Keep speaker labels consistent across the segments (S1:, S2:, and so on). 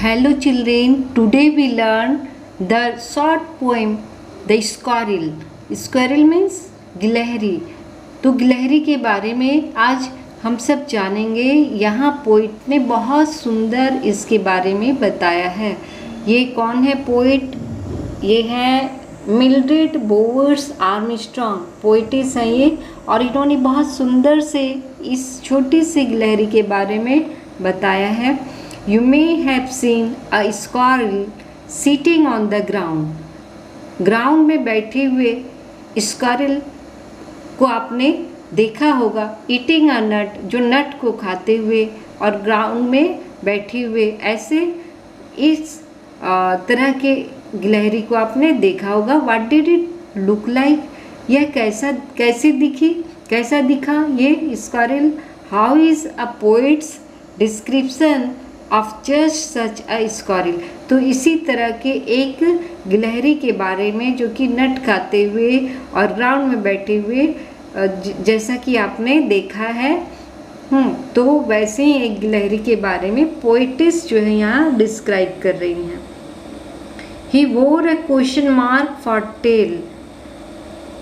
S1: Hello children, today we learn the short poem The Squirrel. Squirrel means गिलहरी। तो गिलहरी के बारे में आज हम सब जानेंगे। यहाँ पोइट ने बहुत सुंदर इसके बारे में बताया है। ये कौन है पोइट? ये है मिल्ड्रेड बोवर्स आर्मस्ट्रॉन्ग, पोइटिस हैं ये, और इन्होंने बहुत सुंदर से इस छोटी सी गिलहरी के बारे में बताया है। You may have seen a squirrel sitting on the ground. Ground में बैठे हुए स्क्वारल को आपने देखा होगा। ईटिंग अ नट, जो नट को खाते हुए और ग्राउंड में बैठे हुए, ऐसे इस तरह के गिलहरी को आपने देखा होगा। What did it look like? यह कैसा दिखा ये squirrel? How is a poet's description of just such a squirrel? तो इसी तरह के एक गिलहरी के बारे में जो कि नट खाते हुए और ग्राउंड में बैठे हुए, जैसा कि आपने देखा है, तो वैसे ही एक गिलहरी के बारे में पोइटिस जो है यहाँ डिस्क्राइब कर रही हैं। He wore a question mark for tail.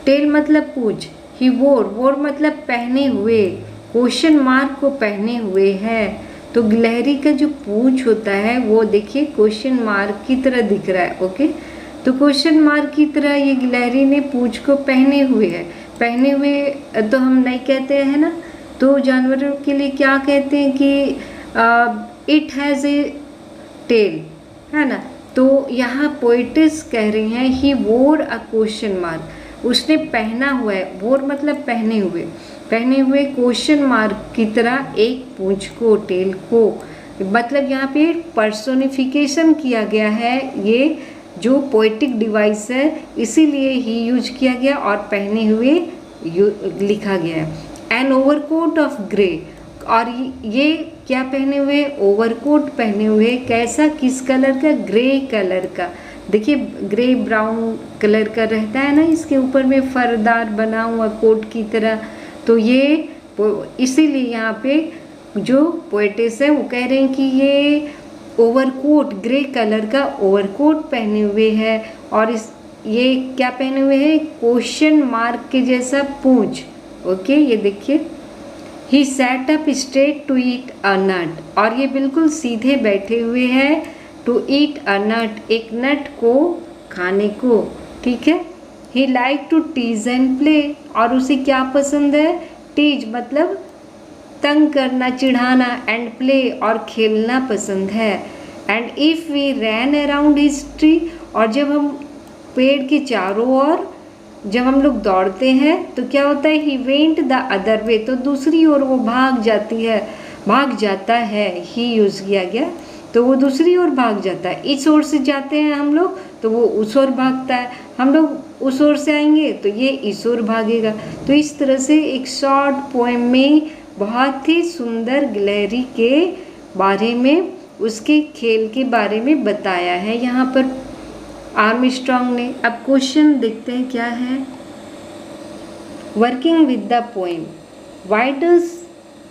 S1: Tail मतलब पूछ। ही वोर मतलब पहने हुए, क्वेश्चन मार्क को पहने हुए है। तो गिलहरी का जो पूंछ होता है वो देखिए क्वेश्चन मार्क की तरह दिख रहा है। ओके, तो क्वेश्चन मार्क की तरह ये गिलहरी ने पूंछ को पहने हुए है। पहने हुए तो हम नहीं कहते हैं ना, तो जानवरों के लिए क्या कहते हैं कि इट हैज़ ए टेल, है ना। तो यहाँ पोइटिस कह रही हैं he wore a question mark, उसने पहना हुआ है। वोर मतलब पहने हुए क्वेश्चन मार्क की तरह एक पूंछ को, टेल को, मतलब यहाँ पे पर्सोनिफिकेशन किया गया है। ये जो पोएटिक डिवाइस है इसीलिए ही यूज किया गया और पहने हुए लिखा गया है। एन ओवरकोट ऑफ ग्रे, और ये क्या पहने हुए? ओवरकोट पहने हुए। कैसा, किस कलर का? ग्रे कलर का। देखिए ग्रे ब्राउन कलर का रहता है ना, इसके ऊपर में फरदार बना हुआ कोट की तरह। तो ये इसीलिए यहाँ पे जो पोएटिस है वो कह रहे हैं कि ये ओवरकोट, ग्रे कलर का ओवरकोट पहने हुए है, और ये क्या पहने हुए है? क्वेश्चन मार्क के जैसा पूंछ। ओके, ये देखिए। He sat up straight to eat a nut, और ये बिल्कुल सीधे बैठे हुए हैं। टू ईट अ नट, एक नट को खाने को, ठीक है। He like to tease and play, और उसे क्या पसंद है? टीज मतलब तंग करना, चिढ़ाना, एंड प्ले और खेलना पसंद है। And if we ran around his tree, और जब हम पेड़ के चारों ओर जब हम लोग दौड़ते हैं तो क्या होता है? He went the other way, तो दूसरी ओर वो भाग जाता है। ही यूज़ किया गया, तो वो दूसरी ओर भाग जाता है। इस ओर से जाते हैं हम लोग तो वो उस ओर भागता है, हम लोग उस ओर से आएंगे तो ये इस ओर भागेगा। तो इस तरह से एक शॉर्ट पोएम में बहुत ही सुंदर गिलहरी के बारे में, उसके खेल के बारे में बताया है यहाँ पर आर्मस्ट्रॉन्ग ने। अब क्वेश्चन देखते हैं क्या है। Working with the poem, why does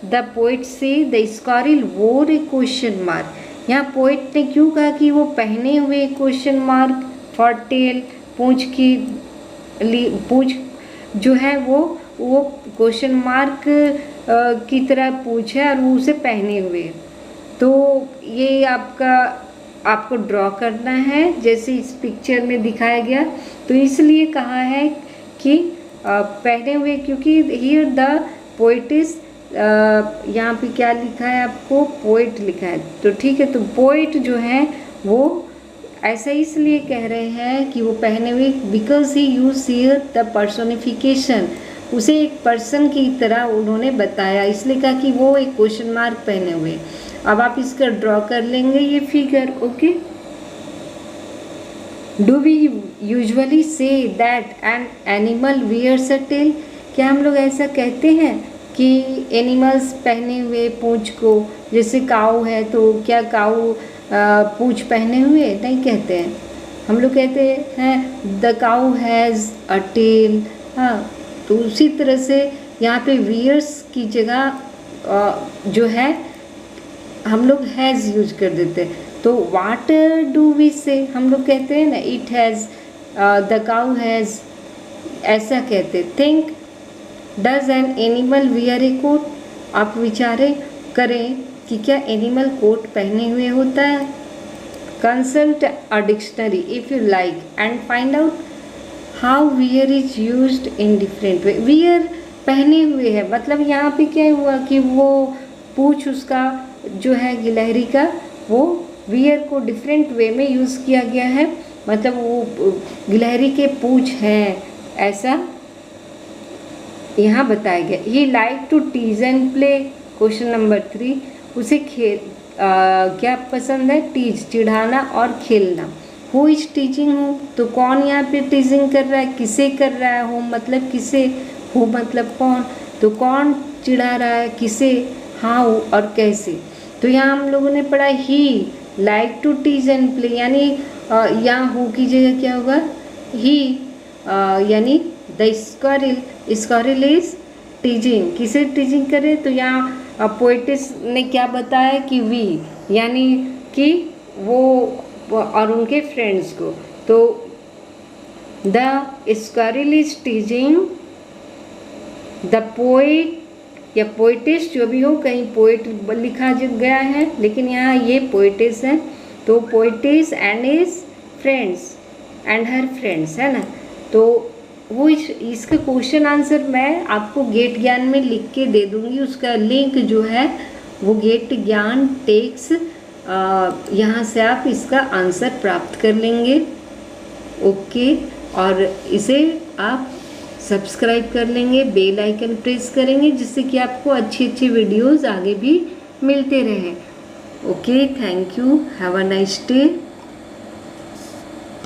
S1: the poet से द स्क्वारल वोर ए क्वेश्चन मार्क? यहाँ पोएट ने क्यों कहा कि वो पहने हुए क्वेश्चन मार्क फॉर टेल, पूंछ जो है वो क्वेश्चन मार्क की तरह पूंछ है और वो उसे पहने हुए। तो ये आपको ड्रॉ करना है जैसे इस पिक्चर में दिखाया गया। तो इसलिए कहा है कि पहने हुए, क्योंकि हियर द पोएटिस, यहाँ पे क्या लिखा है आपको? पोएट लिखा है, तो ठीक है। तो पोएट जो है वो ऐसा इसलिए कह रहे हैं कि वो पहने हुए, because he use here the personification, उसे एक पर्सन की तरह उन्होंने बताया, इसलिए कहा कि वो एक क्वेश्चन मार्क पहने हुए। अब आप इसका ड्रॉ कर लेंगे ये figure. Okay, do we usually say that an animal wears a tail? क्या हम लोग ऐसा कहते हैं कि एनिमल्स पहने हुए पूंछ को, जैसे काऊ है तो क्या काऊ पूंछ पहने हुए? नहीं कहते हैं, हम लोग कहते हैं the cow has a tail. हाँ, तो उसी तरह से यहाँ पे वियर्स की जगह जो है हम लोग हैज़ यूज कर देते हैं। तो वाट डू वी से, हम लोग कहते हैं ना it has, the cow has, ऐसा कहते। Think, does an animal wear a coat, आप विचारे करें कि क्या एनिमल कोट पहने हुए होता है। Consult a dictionary if you like and find out how wear is used in different way. Wear पहने हुए है, मतलब यहाँ पे क्या हुआ कि वो पूछ उसका जो है गिलहरी का, वो वियर को डिफरेंट वे में यूज़ किया गया है, मतलब वो गिलहरी के पूछ हैं, ऐसा यहाँ बताया गया। He like to tease and play, question number 3, उसे क्या पसंद है, टीज चिढ़ाना और खेलना। हु इज टीचिंग हूँ, तो कौन यहाँ पे टीजिंग कर रहा है, किसे कर रहा है, हु मतलब किसे, हु मतलब कौन, तो कौन चिढ़ा रहा है किसे, हाउ और कैसे। तो यहाँ हम लोगों ने पढ़ा he like to tease and play, यानी यहाँ हु की जगह क्या होगा, ही, यानी द स्क्वारिल इज टीजिंग, किसे टीजिंग करे, तो यहाँ पोएटिस ने क्या बताया कि वी, यानी कि वो और उनके फ्रेंड्स को। तो the squirrel is teasing the poet या पोएटिस, जो भी हो, कहीं पोएट लिखा गया है लेकिन यहाँ ये पोएटिस है, तो poet's and his friends and her friends, है ना। तो वो इसका क्वेश्चन आंसर मैं आपको गेट ज्ञान में लिख के दे दूँगी, उसका लिंक जो है वो गेट ज्ञान टेक्स, यहाँ से आप इसका आंसर प्राप्त कर लेंगे। ओके, और इसे आप सब्सक्राइब कर लेंगे, बेल आइकन प्रेस करेंगे, जिससे कि आपको अच्छी अच्छी वीडियोस आगे भी मिलते रहें। Okay, thank you, have a nice day.